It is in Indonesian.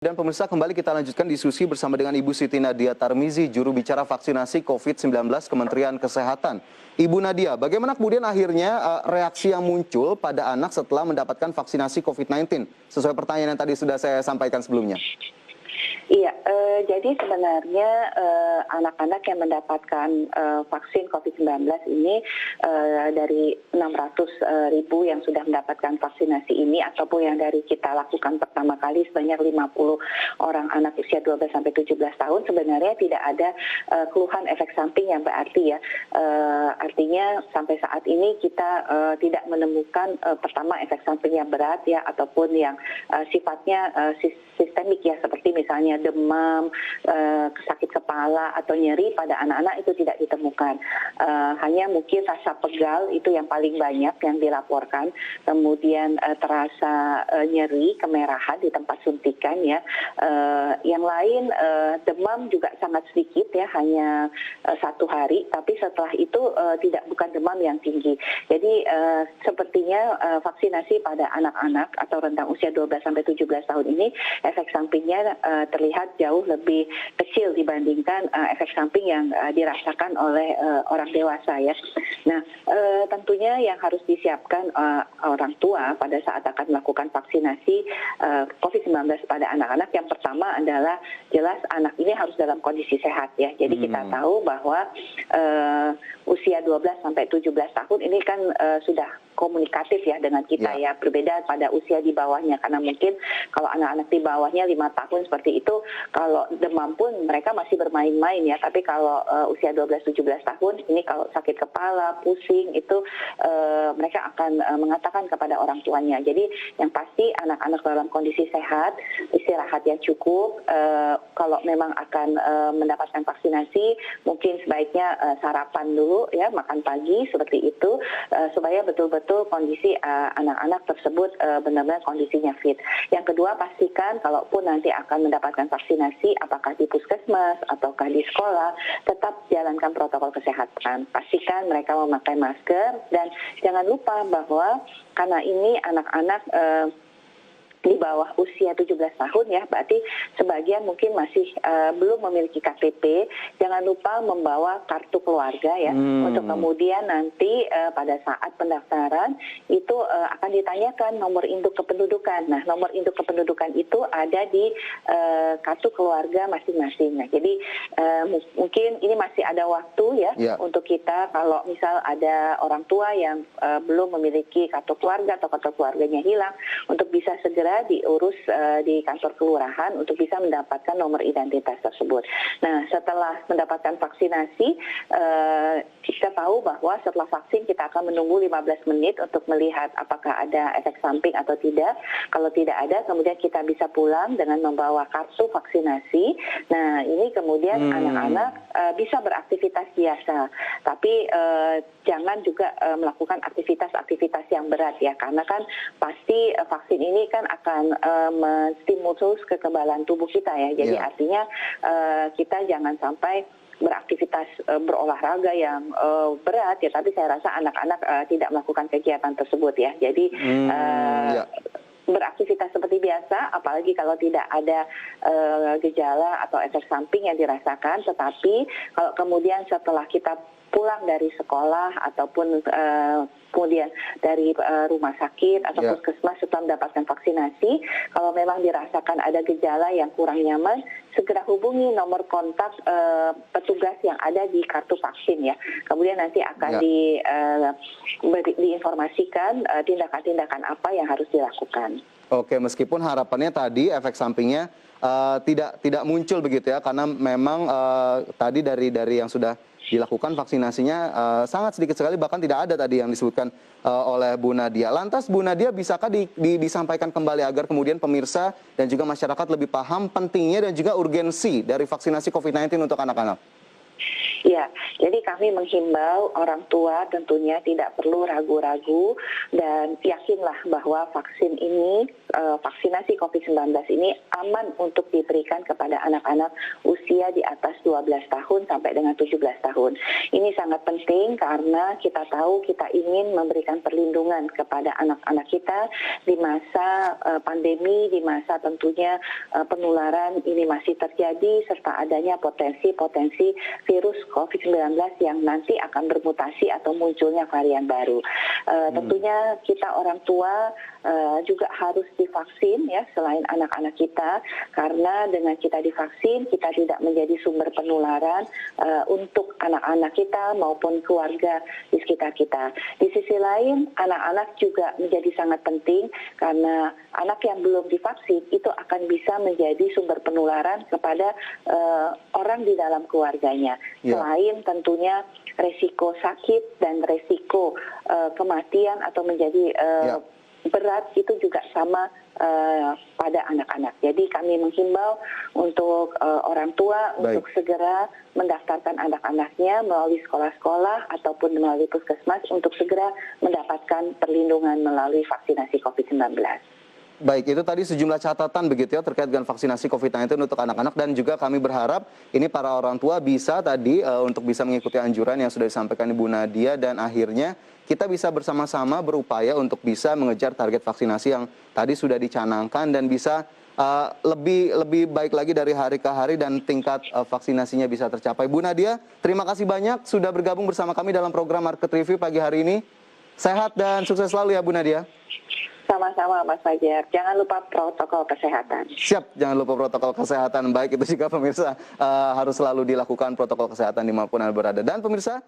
Dan pemirsa, kembali kita lanjutkan diskusi bersama dengan Ibu Siti Nadia Tarmizi, juru bicara vaksinasi COVID-19 Kementerian Kesehatan. Ibu Nadia, bagaimana kemudian akhirnya reaksi yang muncul pada anak setelah mendapatkan vaksinasi COVID-19? Sesuai pertanyaan yang tadi sudah saya sampaikan sebelumnya. Iya, jadi sebenarnya anak-anak yang mendapatkan vaksin COVID-19 ini dari 600.000 yang sudah mendapatkan vaksinasi ini ataupun yang dari kita lakukan pertama kali sebanyak 50 orang anak usia 12-17 tahun sebenarnya tidak ada keluhan efek samping yang berarti ya. Artinya sampai saat ini kita tidak menemukan pertama efek samping yang berat ya ataupun yang sifatnya sistemik ya seperti misalnya demam, sakit kepala atau nyeri pada anak-anak itu tidak ditemukan. Hanya mungkin rasa pegal itu yang paling banyak yang dilaporkan. Kemudian terasa nyeri, kemerahan di tempat suntikan ya. Yang lain demam juga sangat sedikit ya, hanya 1 hari. Tapi setelah itu bukan demam yang tinggi. Jadi sepertinya vaksinasi pada anak-anak atau rentang usia 12-17 tahun ini efek sampingnya terlihat jauh lebih kecil dibandingkan efek samping yang dirasakan oleh orang dewasa ya. Nah, tentunya yang harus disiapkan orang tua pada saat akan melakukan vaksinasi COVID-19 pada anak-anak, yang pertama adalah jelas anak ini harus dalam kondisi sehat ya. Jadi kita tahu bahwa usia 12-17 tahun ini kan sudah komunikatif ya dengan kita ya, berbeda pada usia di bawahnya, karena mungkin kalau anak-anak di bawahnya 5 tahun seperti itu, kalau demam pun mereka masih bermain-main ya, tapi kalau usia 12-17 tahun ini kalau sakit kepala, pusing itu mereka akan mengatakan kepada orang tuanya. Jadi yang pasti anak-anak dalam kondisi sehat, istirahat yang cukup, kalau memang akan mendapatkan vaksinasi mungkin sebaiknya sarapan dulu ya, makan pagi seperti itu, supaya betul-betul kondisi anak-anak tersebut benar-benar kondisinya fit. Yang kedua, pastikan kalaupun nanti akan mendapatkan vaksinasi, apakah di puskesmas ataukah di sekolah, tetap jalankan protokol kesehatan. Pastikan mereka memakai masker dan jangan lupa bahwa karena ini anak-anak di bawah usia 17 tahun ya, berarti sebagian mungkin masih belum memiliki KTP. Jangan lupa membawa kartu keluarga ya, untuk kemudian nanti pada saat pendaftaran itu akan ditanyakan nomor induk kependudukan. Nah, nomor induk kependudukan itu ada di kartu keluarga masing-masing. Nah, jadi mungkin ini masih ada waktu ya untuk kita, kalau misal ada orang tua yang belum memiliki kartu keluarga atau kartu keluarganya hilang, untuk bisa segera diurus di kantor kelurahan untuk bisa mendapatkan nomor identitas tersebut. Nah, setelah mendapatkan vaksinasi, kita tahu bahwa setelah vaksin kita akan menunggu 15 menit untuk melihat apakah ada efek samping atau tidak. Kalau tidak ada, kemudian kita bisa pulang dengan membawa kartu vaksinasi. Nah, ini kemudian anak-anak bisa beraktivitas biasa, tapi jangan juga melakukan aktivitas-aktivitas yang berat ya, karena kan pasti vaksin ini kan akan menstimulus kekebalan tubuh kita ya. Jadi artinya kita jangan sampai beraktivitas berolahraga yang berat ya, tapi saya rasa anak-anak tidak melakukan kegiatan tersebut ya. Jadi beraktivitas seperti biasa, apalagi kalau tidak ada gejala atau efek samping yang dirasakan. Tetapi kalau kemudian setelah kita pulang dari sekolah ataupun kemudian dari rumah sakit atau puskesmas setelah mendapatkan vaksinasi, kalau memang dirasakan ada gejala yang kurang nyaman, segera hubungi nomor kontak petugas yang ada di kartu vaksin ya. Kemudian nanti akan diinformasikan tindakan-tindakan apa yang harus dilakukan. Oke, meskipun harapannya tadi efek sampingnya tidak muncul begitu ya, karena memang tadi dari yang sudah dilakukan vaksinasinya sangat sedikit sekali, bahkan tidak ada tadi yang disebutkan oleh Bu Nadia. Lantas Bu Nadia, bisakah disampaikan kembali agar kemudian pemirsa dan juga masyarakat lebih paham pentingnya dan juga urgensi dari vaksinasi COVID-19 untuk anak-anak? Ya, jadi kami menghimbau orang tua tentunya tidak perlu ragu-ragu dan yakinlah bahwa vaksin ini, vaksinasi COVID-19 ini aman untuk diberikan kepada anak-anak usia di atas 12 tahun sampai dengan 17 tahun. Ini sangat penting karena kita tahu kita ingin memberikan perlindungan kepada anak-anak kita di masa pandemi, di masa tentunya penularan ini masih terjadi serta adanya potensi-potensi virus COVID-19 yang nanti akan bermutasi atau munculnya varian baru. Tentunya kita orang tua juga harus divaksin ya selain anak-anak kita, karena dengan kita divaksin kita tidak menjadi sumber penularan untuk anak-anak kita maupun keluarga di sekitar kita. Di sisi lain anak-anak juga menjadi sangat penting karena anak yang belum divaksin itu akan bisa menjadi sumber penularan kepada orang di dalam keluarganya. Selain tentunya resiko sakit dan resiko kematian atau menjadi berat itu juga sama pada anak-anak. Jadi kami menghimbau untuk orang tua untuk segera mendaftarkan anak-anaknya melalui sekolah-sekolah ataupun melalui puskesmas untuk segera mendapatkan perlindungan melalui vaksinasi COVID-19. Baik, itu tadi sejumlah catatan begitu ya terkait dengan vaksinasi COVID-19 untuk anak-anak, dan juga kami berharap ini para orang tua bisa tadi untuk bisa mengikuti anjuran yang sudah disampaikan Ibu Nadia, dan akhirnya kita bisa bersama-sama berupaya untuk bisa mengejar target vaksinasi yang tadi sudah dicanangkan dan bisa lebih baik lagi dari hari ke hari dan tingkat vaksinasinya bisa tercapai. Bu Nadia, terima kasih banyak sudah bergabung bersama kami dalam program Market Review pagi hari ini. Sehat dan sukses selalu ya Bu Nadia. Sama-sama Mas Fajar, jangan lupa protokol kesehatan. Siap, jangan lupa protokol kesehatan. Baik, itu juga pemirsa harus selalu dilakukan protokol kesehatan dimanapun Anda berada. Dan pemirsa,